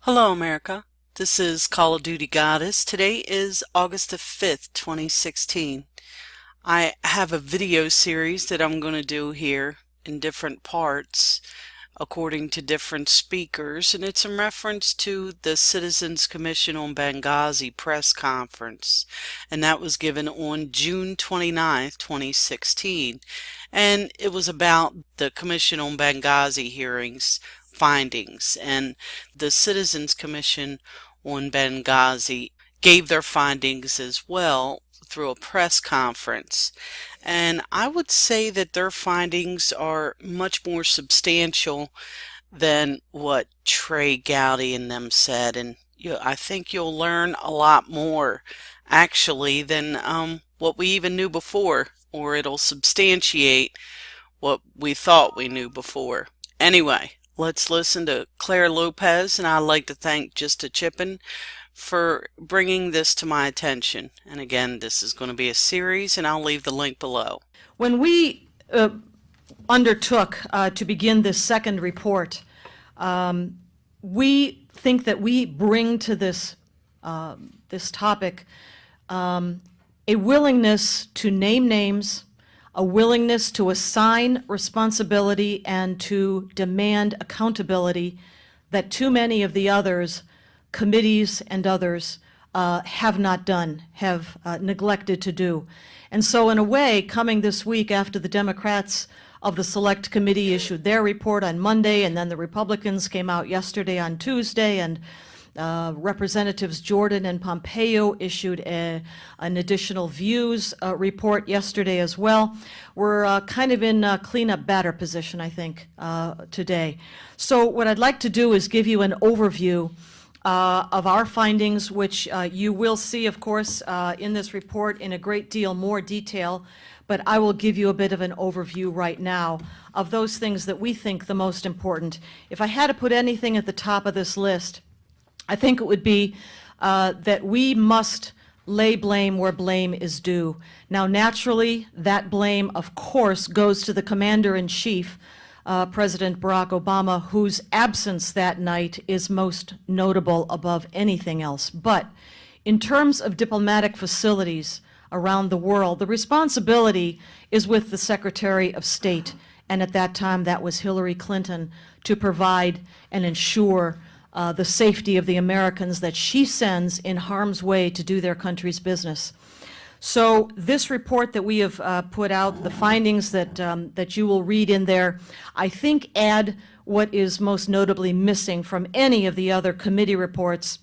Hello, America. This is Call of Duty Goddess. Today is August the 5th, 2016. I have a video series that I'm going to do here in different parts according to different speakers, and it's in reference to the Citizens Commission on Benghazi press conference, and that was given on June 29th, 2016, and it was about the Commission on Benghazi Hearings findings, and the Citizens Commission on Benghazi gave their findings as well through a press conference. And I would say that their findings are much more substantial than what Trey Gowdy and them said. And I think you'll learn a lot more, actually, than what we even knew before, or it'll substantiate what we thought we knew before. Anyway, let's listen to Clare Lopez, and I'd like to thank Just a Chippin' for bringing this to my attention. And again, this is going to be a series, and I'll leave the link below. When we undertook to begin this second report, we think that we bring to this topic a willingness to name names, a willingness to assign responsibility and to demand accountability that too many of the others, committees and others, have not done, have neglected to do. And so in a way, coming this week after the Democrats of the Select Committee issued their report on Monday, and then the Republicans came out yesterday on Tuesday, and Representatives Jordan and Pompeo issued an additional views report yesterday as well. We're kind of in cleanup batter position, I think, today. So what I'd like to do is give you an overview of our findings, which you will see, of course, in this report in a great deal more detail, but I will give you a bit of an overview right now of those things that we think the most important. If I had to put anything at the top of this list, I think it would be that we must lay blame where blame is due. Now, naturally, that blame, of course, goes to the Commander-in-Chief, President Barack Obama, whose absence that night is most notable above anything else. But in terms of diplomatic facilities around the world, the responsibility is with the Secretary of State, and at that time that was Hillary Clinton, to provide and ensure the safety of the Americans that she sends in harm's way to do their country's business. So this report that we have put out, the findings that you will read in there, I think add what is most notably missing from any of the other committee reports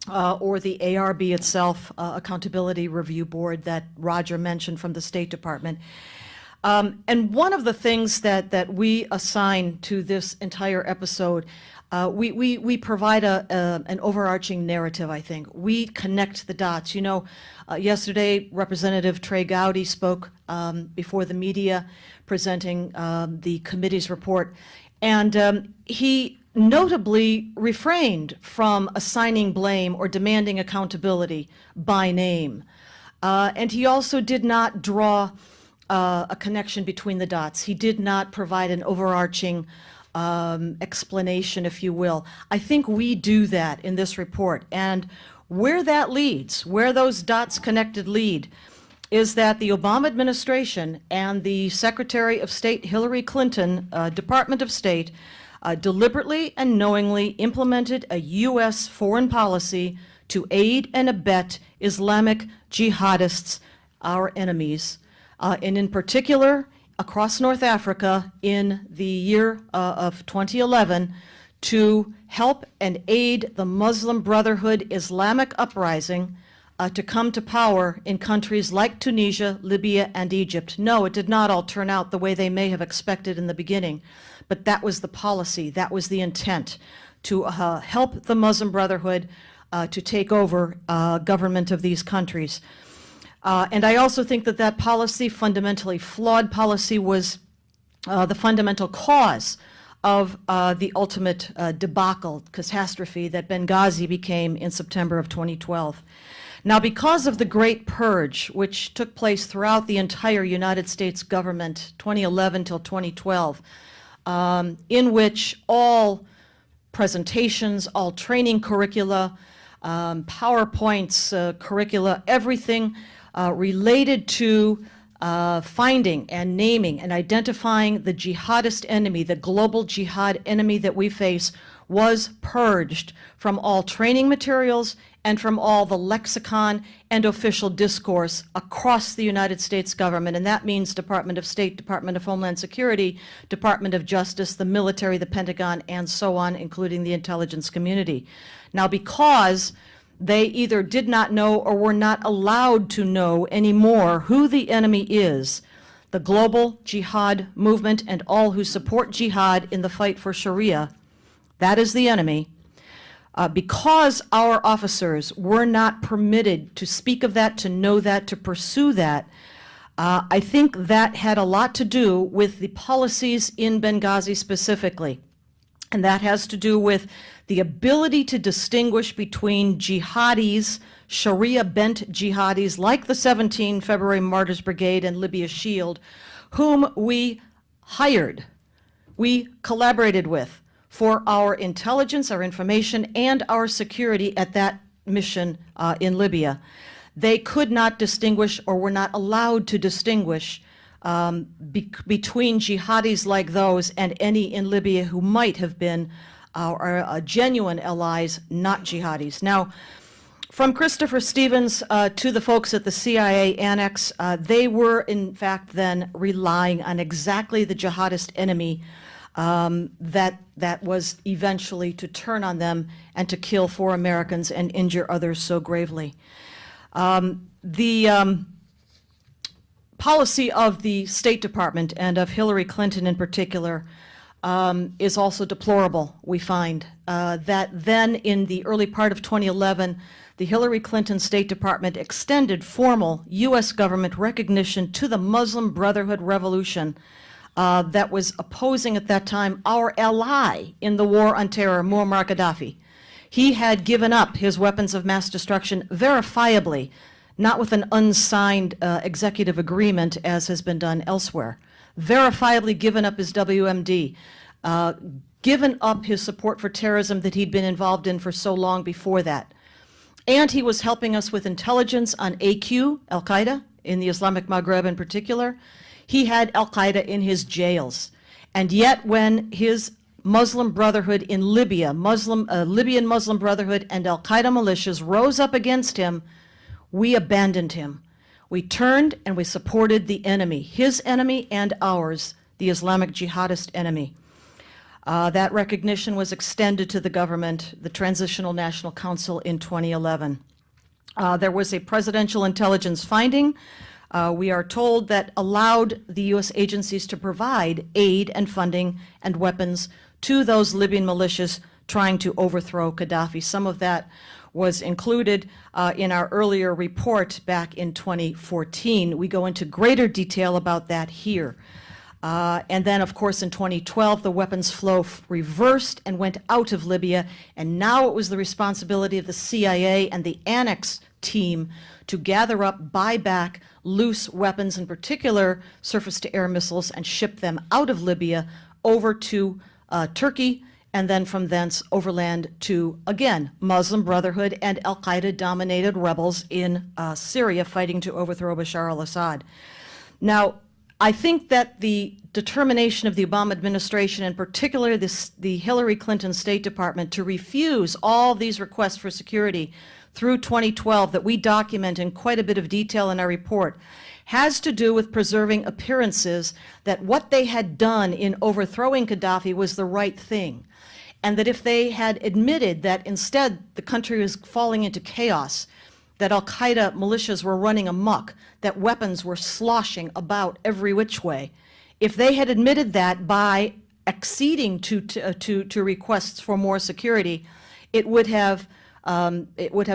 or the ARB itself, Accountability Review Board, that Roger mentioned from the State Department. And one of the things that we assign to this entire episode, we provide an overarching narrative, I think. We connect the dots. You know, yesterday, Representative Trey Gowdy spoke before the media, presenting the committee's report, and he notably refrained from assigning blame or demanding accountability by name. And he also did not draw a connection between the dots. He did not provide an overarching explanation, if you will. I think we do that in this report. And where that leads, where those dots connected lead, is that the Obama administration and the Secretary of State Hillary Clinton, Department of State, deliberately and knowingly implemented a U.S. foreign policy to aid and abet Islamic jihadists, our enemies, and in particular, across North Africa in the year of 2011 to help and aid the Muslim Brotherhood Islamic uprising to come to power in countries like Tunisia, Libya, and Egypt. No, it did not all turn out the way they may have expected in the beginning, but that was the policy, that was the intent, to help the Muslim Brotherhood to take over government of these countries. And I also think that that policy, fundamentally flawed policy, was the fundamental cause of the ultimate debacle, catastrophe that Benghazi became in September of 2012. Now, because of the Great Purge, which took place throughout the entire United States government, 2011 till 2012, in which all presentations, all training curricula, PowerPoints, curricula, everything related to finding and naming and identifying the jihadist enemy, the global jihad enemy that we face, was purged from all training materials and from all the lexicon and official discourse across the United States government. And that means Department of State, Department of Homeland Security, Department of Justice, the military, the Pentagon, and so on, including the intelligence community. Now, because they either did not know or were not allowed to know anymore who the enemy is, the global jihad movement and all who support jihad in the fight for Sharia, that is the enemy. Because our officers were not permitted to speak of that, to know that, to pursue that, I think that had a lot to do with the policies in Benghazi specifically. And that has to do with the ability to distinguish between jihadis, Sharia-bent jihadis, like the 17 February Martyrs Brigade and Libya Shield, whom we hired, we collaborated with for our intelligence, our information, and our security at that mission in Libya. They could not distinguish or were not allowed to distinguish between jihadis like those and any in Libya who might have been our genuine allies, not jihadis. Now, from Christopher Stevens to the folks at the CIA Annex, they were in fact then relying on exactly the jihadist enemy that was eventually to turn on them and to kill 4 Americans and injure others so gravely. The policy of the State Department and of Hillary Clinton in particular is also deplorable, we find. That then in the early part of 2011, the Hillary Clinton State Department extended formal U.S. government recognition to the Muslim Brotherhood Revolution that was opposing at that time our ally in the war on terror, Muammar Gaddafi. He had given up his weapons of mass destruction verifiably, not with an unsigned executive agreement as has been done elsewhere, verifiably given up his WMD, given up his support for terrorism that he'd been involved in for so long before that. And he was helping us with intelligence on AQ, Al-Qaeda, in the Islamic Maghreb in particular. He had Al-Qaeda in his jails. And yet when his Muslim Brotherhood in Libya, Libyan Muslim Brotherhood and Al-Qaeda militias rose up against him, we abandoned him. We turned and we supported the enemy, his enemy and ours, the Islamic jihadist enemy. That recognition was extended to the government, the Transitional National Council, in 2011. There was a presidential intelligence finding, we are told, that allowed the U.S. agencies to provide aid and funding and weapons to those Libyan militias trying to overthrow Gaddafi. Some of that was included in our earlier report back in 2014. We go into greater detail about that here. And then, of course, in 2012, the weapons flow reversed and went out of Libya, and now it was the responsibility of the CIA and the Annex team to gather up, buy back loose weapons, in particular surface-to-air missiles, and ship them out of Libya over to Turkey, and then from thence overland to, again, Muslim Brotherhood and Al-Qaeda-dominated rebels in Syria fighting to overthrow Bashar al-Assad. Now, I think that the determination of the Obama administration, in particular the Hillary Clinton State Department, to refuse all these requests for security through 2012 that we document in quite a bit of detail in our report, has to do with preserving appearances that what they had done in overthrowing Gaddafi was the right thing. And that if they had admitted that instead the country was falling into chaos, that Al-Qaeda militias were running amok, that weapons were sloshing about every which way, if they had admitted that by acceding to requests for more security, it would have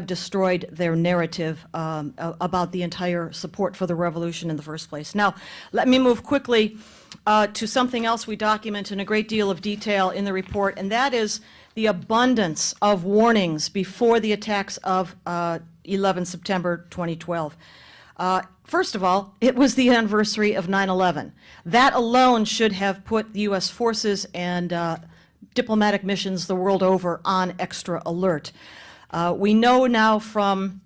destroyed their narrative about the entire support for the revolution in the first place. Now, let me move quickly to something else we document in a great deal of detail in the report, and that is the abundance of warnings before the attacks of 11 September 2012. First of all, it was the anniversary of 9/11. That alone should have put the U.S. forces and diplomatic missions the world over on extra alert. We know now from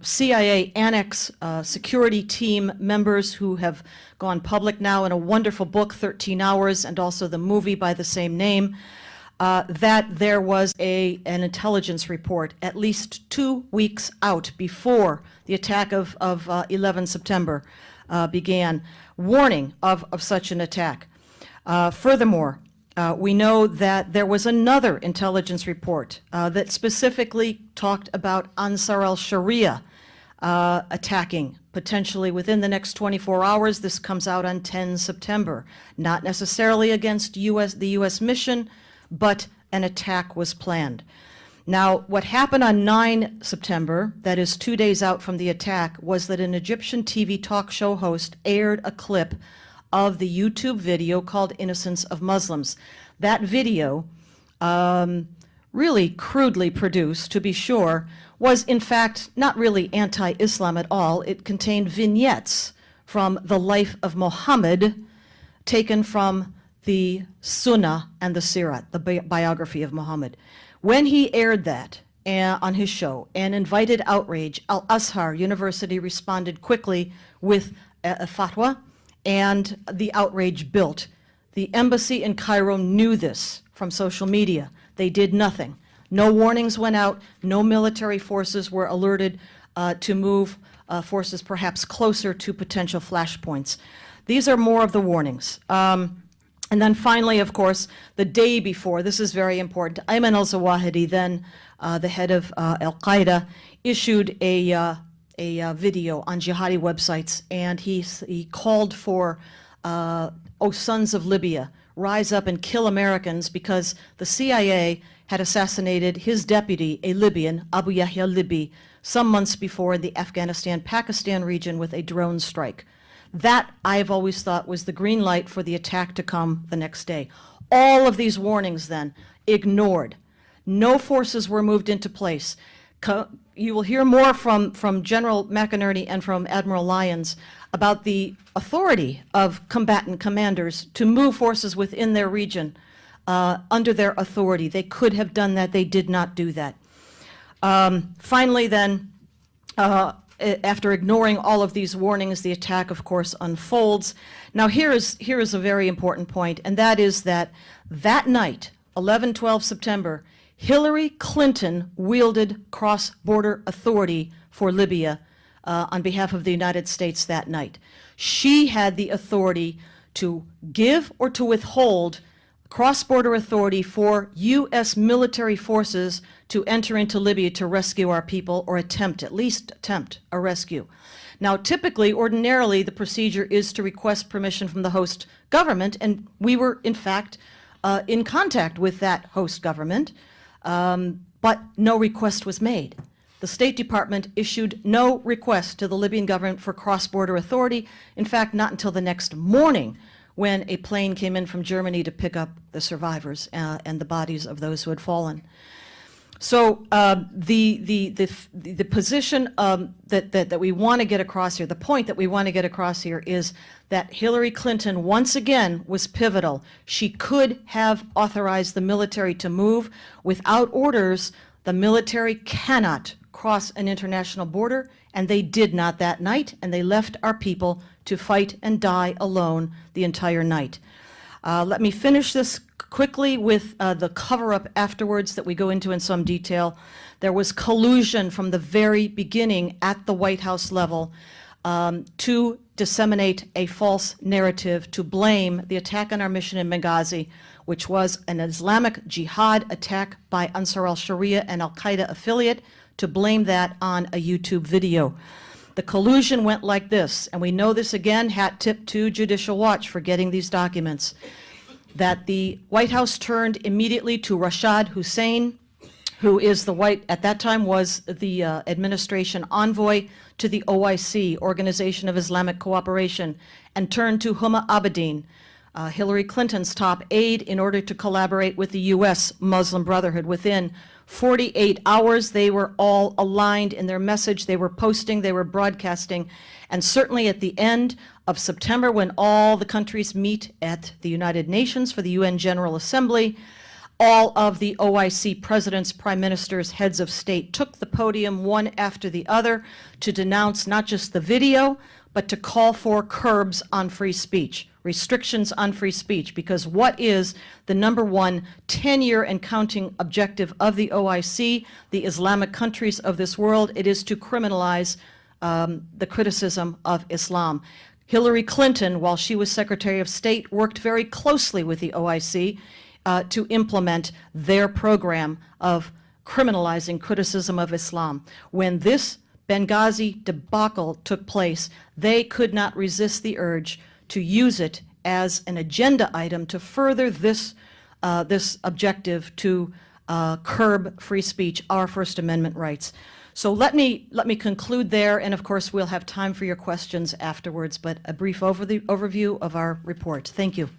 CIA Annex security team members who have gone public now in a wonderful book, 13 Hours, and also the movie by the same name, that there was an intelligence report at least 2 weeks out before the attack of 11 September began, warning of such an attack. Furthermore, we know that there was another intelligence report that specifically talked about Ansar al-Sharia attacking potentially within the next 24 hours. This comes out on 10 September. Not necessarily against the U.S. mission, but an attack was planned. Now, what happened on 9 September, that is 2 days out from the attack, was that an Egyptian TV talk show host aired a clip of the YouTube video called Innocence of Muslims. That video, really crudely produced, to be sure, was in fact not really anti-Islam at all. It contained vignettes from the life of Muhammad taken from the Sunnah and the Sirat, the biography of Muhammad. When he aired that on his show and invited outrage, Al-Azhar University responded quickly with a fatwa, and the outrage built. The embassy in Cairo knew this from social media. They did nothing. No warnings went out. No military forces were alerted to move forces perhaps closer to potential flashpoints. These are more of the warnings. And then finally, of course, the day before, this is very important, Ayman al-Zawahiri, then the head of al-Qaeda, issued a video on jihadi websites, and he called for, "O sons of Libya, rise up and kill Americans," because the CIA had assassinated his deputy, a Libyan, Abu Yahya Libi, some months before in the Afghanistan-Pakistan region with a drone strike. That, I've always thought, was the green light for the attack to come the next day. All of these warnings then ignored. No forces were moved into place. You will hear more from General McInerney and from Admiral Lyons about the authority of combatant commanders to move forces within their region under their authority. They could have done that. They did not do that. Finally, then, after ignoring all of these warnings, the attack, of course, unfolds. Now, here is a very important point, and that is that night, 11-12 September, Hillary Clinton wielded cross-border authority for Libya on behalf of the United States that night. She had the authority to give or to withhold cross-border authority for U.S. military forces to enter into Libya to rescue our people, or at least attempt a rescue. Now, typically, ordinarily, the procedure is to request permission from the host government, and we were, in fact, in contact with that host government. But no request was made. The State Department issued no request to the Libyan government for cross-border authority. In fact, not until the next morning, when a plane came in from Germany to pick up the survivors and the bodies of those who had fallen. So the position that we want to get across here, the point that we want to get across here, is that Hillary Clinton once again was pivotal. She could have authorized the military to move. Without orders, the military cannot cross an international border, and they did not that night, and they left our people to fight and die alone the entire night. Let me finish this quickly with the cover-up afterwards that we go into in some detail. There was collusion from the very beginning at the White House level to disseminate a false narrative to blame the attack on our mission in Benghazi, which was an Islamic Jihad attack by Ansar al-Sharia, an al-Qaeda affiliate, to blame that on a YouTube video. The collusion went like this, and we know this again, hat tip to Judicial Watch for getting these documents, that the White House turned immediately to Rashad Hussain, who is at that time was the administration envoy to the OIC, Organization of Islamic Cooperation, and turned to Huma Abedin, Hillary Clinton's top aide, in order to collaborate with the U.S. Muslim Brotherhood within 48 hours, they were all aligned in their message. They were posting, they were broadcasting. And certainly at the end of September, when all the countries meet at the United Nations for the UN General Assembly, all of the OIC presidents, prime ministers, heads of state took the podium one after the other to denounce not just the video, but to call for curbs on free speech, restrictions on free speech, because what is the number one 10-year and counting objective of the OIC, the Islamic countries of this world? It is to criminalize the criticism of Islam. Hillary Clinton, while she was Secretary of State, worked very closely with the OIC to implement their program of criminalizing criticism of Islam. When this Benghazi debacle took place, they could not resist the urge to use it as an agenda item to further this objective to curb free speech, our First Amendment rights. So let me conclude there, and of course we'll have time for your questions afterwards, but a brief overview of our report. Thank you.